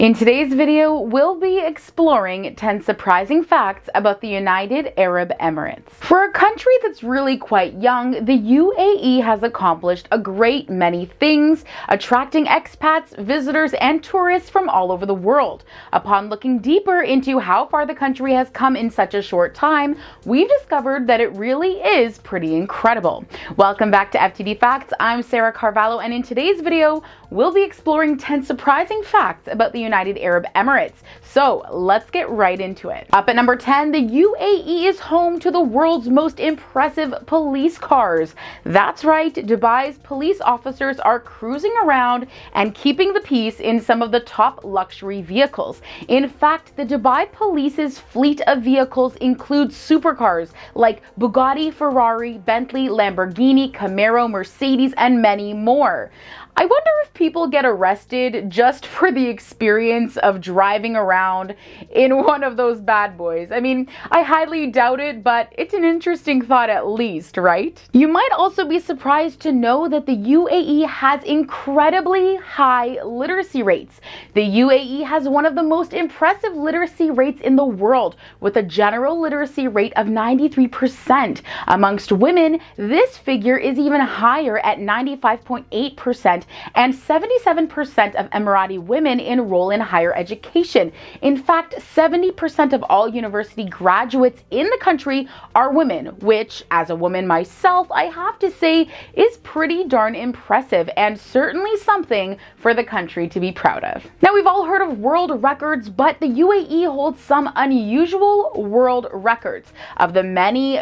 In today's video, we'll be exploring 10 surprising facts about the United Arab Emirates. For a country that's really quite young, the UAE has accomplished a great many things, attracting expats, visitors, and tourists from all over the world. Upon looking deeper into how far the country has come in such a short time, we've discovered that it really is pretty incredible. Welcome back to FTD Facts. I'm Sarah Carvalho, and in today's video, we'll be exploring 10 surprising facts about the United Arab Emirates. So let's get right into it. Up at number 10, the UAE is home to the world's most impressive police cars. That's right, Dubai's police officers are cruising around and keeping the peace in some of the top luxury vehicles. In fact, the Dubai Police's fleet of vehicles includes supercars like Bugatti, Ferrari, Bentley, Lamborghini, Camaro, Mercedes, and many more. I wonder if people get arrested just for the experience of driving around in one of those bad boys. I mean, I highly doubt it, but it's an interesting thought at least, right? You might also be surprised to know that the UAE has incredibly high literacy rates. The UAE has one of the most impressive literacy rates in the world, with a general literacy rate of 93%. Amongst women, this figure is even higher at 95.8%. And 77% of Emirati women enroll in higher education. In fact, 70% of all university graduates in the country are women, which, as a woman myself, I have to say is pretty darn impressive and certainly something for the country to be proud of. Now, we've all heard of world records, but the UAE holds some unusual world records. Of the many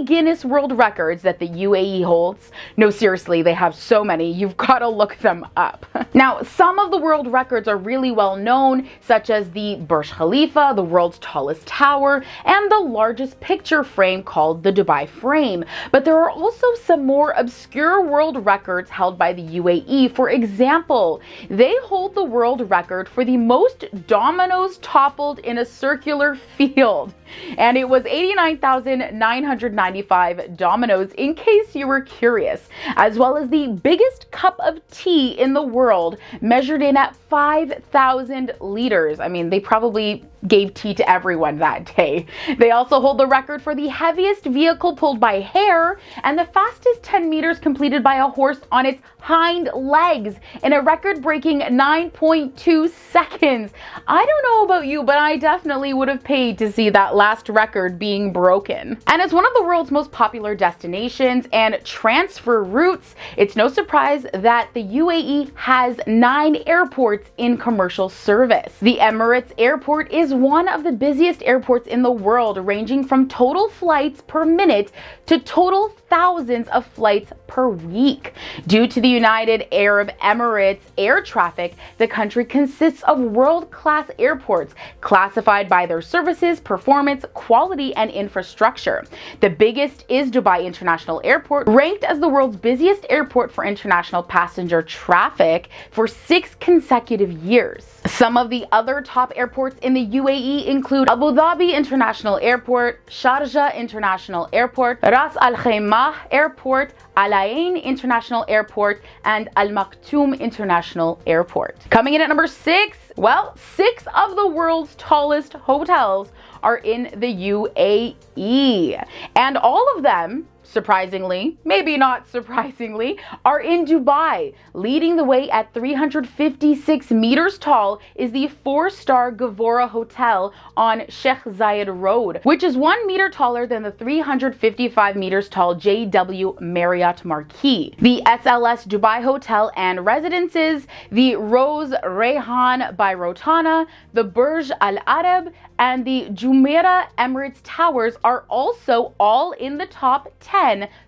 Guinness World Records that the UAE holds, no, seriously, they have so many, you've got to look them up. Now, some of the world records are really well known, such as the Burj Khalifa, the world's tallest tower, and the largest picture frame called the Dubai Frame. But there are also some more obscure world records held by the UAE. For example, they hold the world record for the most dominoes toppled in a circular field. And it was 89,995 dominoes, in case you were curious, as well as the biggest cup of tea in the world, measured in at 5,000 liters. I mean, they probably gave tea to everyone that day. They also hold the record for the heaviest vehicle pulled by hair and the fastest 10 meters completed by a horse on its hind legs in a record-breaking 9.2 seconds. I don't know about you, but I definitely would have paid to see that last record being broken. And as one of the world's most popular destinations and transfer routes, it's no surprise that the UAE has 9 airports in commercial service. The Emirates Airport is one of the busiest airports in the world, ranging from total flights per minute to total thousands of flights per week. Due to the United Arab Emirates air traffic, the country consists of world-class airports classified by their services, performance, quality, and infrastructure. The biggest is Dubai International Airport, ranked as the world's busiest airport for international passenger traffic for 6 consecutive years. Some of the other top airports in the UAE include Abu Dhabi International Airport, Sharjah International Airport, Ras Al Khaimah Airport, Al Ain International Airport, and Al Maktoum International Airport. Coming in at number 6, well, 6 of the world's tallest hotels are in the UAE, and all of them, surprisingly, maybe not surprisingly, are in Dubai. Leading the way at 356 meters tall is the 4-star Gavora Hotel on Sheikh Zayed Road, which is 1 meter taller than the 355 meters tall JW Marriott Marquis. The SLS Dubai Hotel and Residences, the Rose Rehan by Rotana, the Burj Al Arab, and the Jumeirah Emirates Towers are also all in the top 10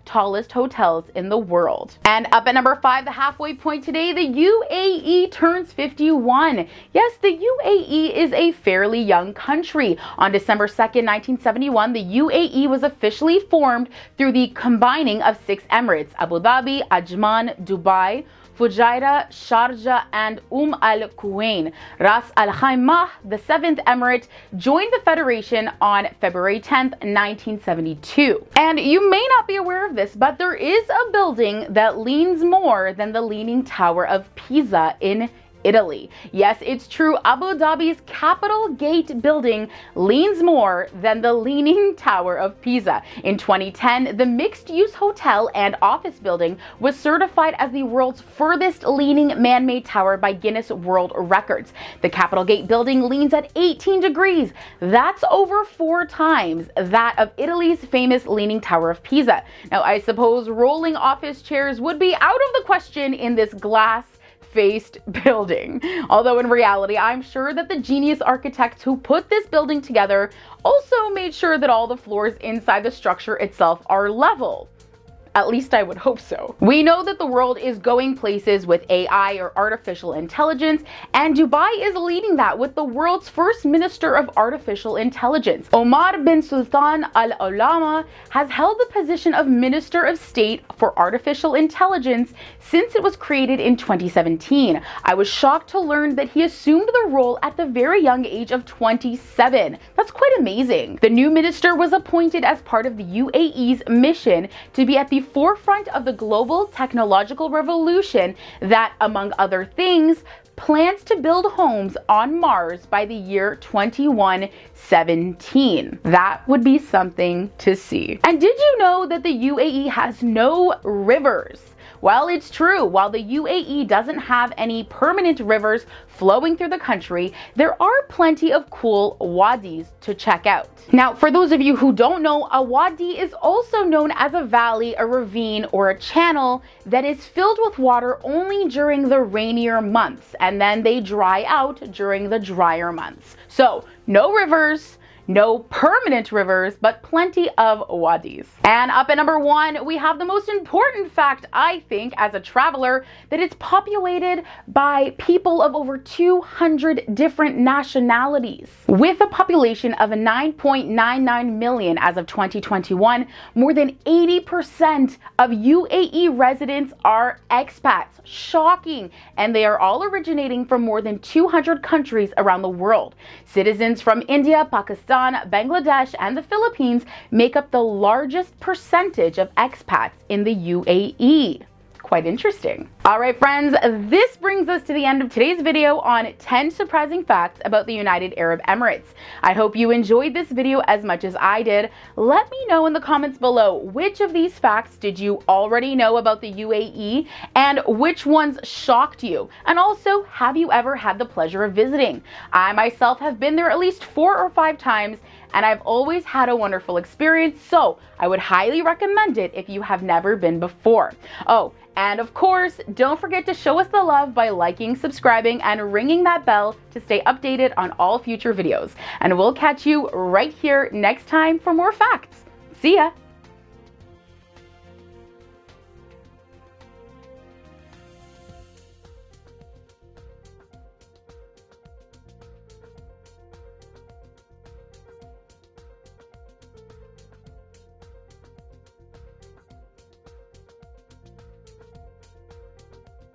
tallest hotels in the world. And up at number 5, the halfway point today, the UAE turns 51. Yes, the UAE is a fairly young country. On December 2nd, 1971, the UAE was officially formed through the combining of 6 emirates: Abu Dhabi, Ajman, Dubai, Fujairah, Sharjah, and Al Quwain. Ras Al Khaimah, the 7th emirate, joined the federation on February 10th, 1972. And you may not be aware of this, but there is a building that leans more than the Leaning Tower of Pisa in Italy. Yes, it's true, Abu Dhabi's Capital Gate building leans more than the Leaning Tower of Pisa. In 2010, the mixed-use hotel and office building was certified as the world's furthest leaning man-made tower by Guinness World Records. The Capital Gate building leans at 18 degrees. That's over 4 times that of Italy's famous Leaning Tower of Pisa. Now, I suppose rolling office chairs would be out of the question in this glass-faced building. Although in reality, I'm sure that the genius architects who put this building together also made sure that all the floors inside the structure itself are level. At least I would hope so. We know that the world is going places with AI, or artificial intelligence, and Dubai is leading that with the world's first minister of artificial intelligence. Omar bin Sultan Al Olama has held the position of Minister of State for Artificial Intelligence since it was created in 2017. I was shocked to learn that he assumed the role at the very young age of 27. That's quite amazing. The new minister was appointed as part of the UAE's mission to be at the forefront of the global technological revolution that, among other things, plans to build homes on Mars by the year 2117. That would be something to see. And did you know that the UAE has no rivers? Well, it's true. While the UAE doesn't have any permanent rivers flowing through the country, there are plenty of cool wadis to check out. Now, for those of you who don't know, a wadi is also known as a valley, a ravine, or a channel that is filled with water only during the rainier months, and then they dry out during the drier months. So, no rivers, no permanent rivers, but plenty of wadis. And up at number 1, we have the most important fact, I think, as a traveler, that it's populated by people of over 200 different nationalities. With a population of 9.99 million as of 2021, more than 80% of UAE residents are expats. Shocking. And they are all originating from more than 200 countries around the world. Citizens from India, Pakistan, Bangladesh, and the Philippines make up the largest percentage of expats in the UAE. Quite interesting. All right, friends, this brings us to the end of today's video on 10 surprising facts about the United Arab Emirates. I hope you enjoyed this video as much as I did. Let me know in the comments below, which of these facts did you already know about the UAE and which ones shocked you? And also, have you ever had the pleasure of visiting? I myself have been there at least 4 or 5 times, and I've always had a wonderful experience, so I would highly recommend it if you have never been before. Oh, and of course, don't forget to show us the love by liking, subscribing, and ringing that bell to stay updated on all future videos. And we'll catch you right here next time for more facts. See ya!